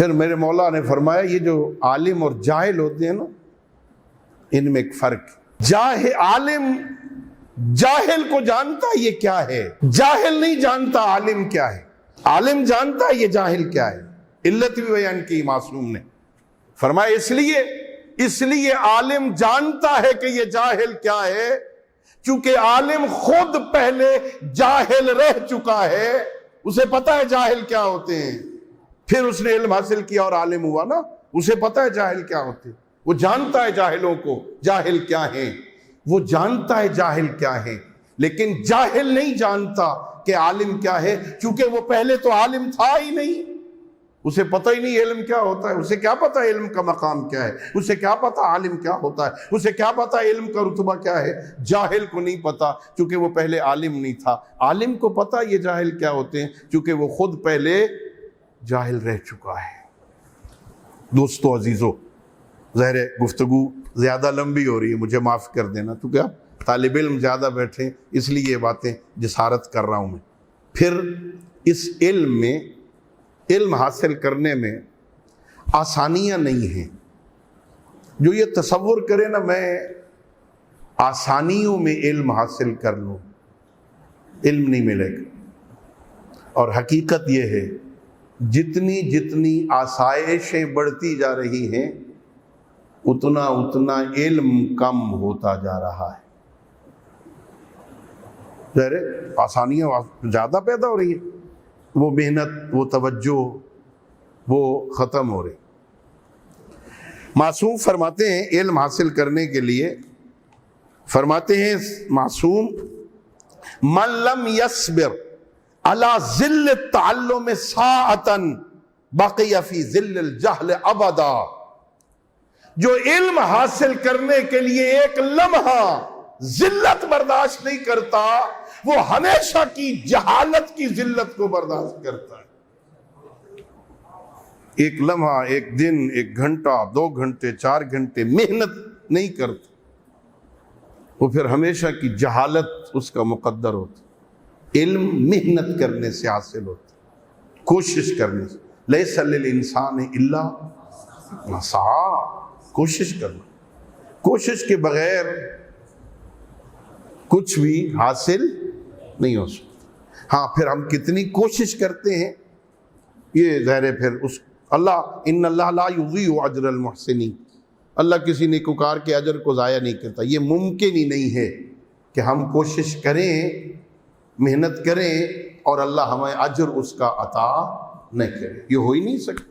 پھر میرے مولا نے فرمایا یہ جو عالم اور جاہل ہوتے ہیں نا، ان میں ایک فرق، عالم جاہل کو جانتا ہے یہ کیا ہے، جاہل نہیں جانتا عالم کیا ہے، عالم جانتا ہے یہ جاہل کیا ہے۔ علت بھی بیان کی معصوم نے، فرمایا اس لیے عالم جانتا ہے کہ یہ جاہل کیا ہے، چونکہ عالم خود پہلے جاہل رہ چکا ہے، اسے پتا ہے جاہل کیا ہوتے ہیں، پھر اس نے علم حاصل کیا اور عالم ہوا نا، اسے پتا ہے جاہل کیا ہوتے ہیں، وہ جانتا ہے جاہلوں کو جاہل کیا ہیں، وہ جانتا ہے جاہل کیا ہے، لیکن جاہل نہیں جانتا کہ عالم کیا ہے، چونکہ وہ پہلے تو عالم تھا ہی نہیں، اسے پتہ ہی نہیں علم کیا ہوتا ہے، اسے کیا پتا علم کا مقام کیا ہے، اسے کیا پتا عالم کیا ہوتا ہے، اسے کیا پتا علم کا رتبہ کیا ہے۔ جاہل کو نہیں پتا چونکہ وہ پہلے عالم نہیں تھا، عالم کو پتا یہ جاہل کیا ہوتے ہیں چونکہ وہ خود پہلے جاہل رہ چکا ہے۔ دوستو عزیزو، ظاہر ہے گفتگو زیادہ لمبی ہو رہی ہے، مجھے معاف کر دینا، کیونکہ آپ طالب علم زیادہ بیٹھے اس لیے یہ باتیں جسارت کر رہا ہوں میں۔ پھر اس علم حاصل کرنے میں آسانیاں نہیں ہیں، جو یہ تصور کرے نا میں آسانیوں میں علم حاصل کر لوں، علم نہیں ملے گا۔ اور حقیقت یہ ہے جتنی آسائشیں بڑھتی جا رہی ہیں اتنا علم کم ہوتا جا رہا ہے۔ ظاہر ہے آسانیاں زیادہ پیدا ہو رہی ہیں، وہ محنت، وہ توجہ، وہ ختم ہو رہی۔ معصوم فرماتے ہیں علم حاصل کرنے کے لیے، فرماتے ہیں معصوم من لم یصبر علی ذل التعلم ساعۃ بقی فی ذل الجہل ابدا، جو علم حاصل کرنے کے لیے ایک لمحہ ذلت برداشت نہیں کرتا، وہ ہمیشہ کی جہالت کی ذلت کو برداشت کرتا ہے۔ ایک لمحہ، ایک دن، ایک گھنٹہ، 2 گھنٹے، 4 گھنٹے محنت نہیں کرتا، وہ پھر ہمیشہ کی جہالت اس کا مقدر ہوتا۔ علم محنت کرنے سے حاصل ہوتا، کوشش کرنے سے۔ لیس للانسان الا ما سعی، کوشش کرنا، کوشش کے بغیر کچھ بھی حاصل نہیں ہو سکتا۔ ہاں پھر ہم کتنی کوشش کرتے ہیں یہ ظاہر ہے، پھر ان اللہ لا یضیع اجر المحسنین، اللہ کسی نیکوکار کے اجر کو ضائع نہیں کرتا۔ یہ ممکن ہی نہیں ہے کہ ہم کوشش کریں، محنت کریں اور اللہ ہمیں اجر اس کا عطا نہ کرے، یہ ہو ہی نہیں سکتا۔